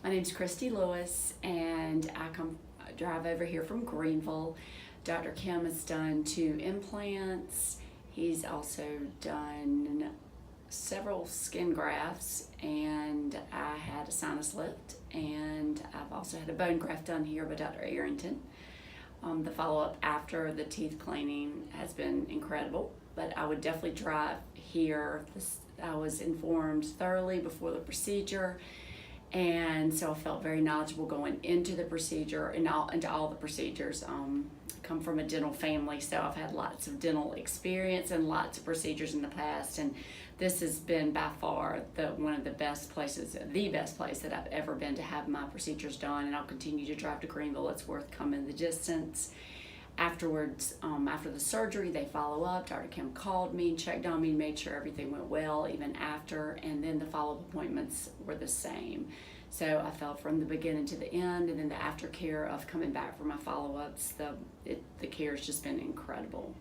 My name's Kristie Lewis, and drive over here from Greenville. Dr. Kim has done 2 implants. He's also done several skin grafts, and I had a sinus lift, and I've also had a bone graft done here by Dr. Arrington. The follow-up after the teeth cleaning has been incredible, but I would definitely drive here. I was informed thoroughly before the procedure, and so I felt very knowledgeable going into the procedure and into all the procedures. I come from a dental family, so I've had lots of dental experience and lots of procedures in the past, and this has been by far one of the best places, the best place that I've ever been to have my procedures done, and I'll continue to drive to Greenville. It's worth coming the distance. Afterwards, after the surgery, they follow up. Dr. Kim called me, checked on me, made sure everything went well even after, and then the follow-up appointments were the same. So I felt from the beginning to the end, and then the aftercare of coming back for my follow-ups, the care's just been incredible.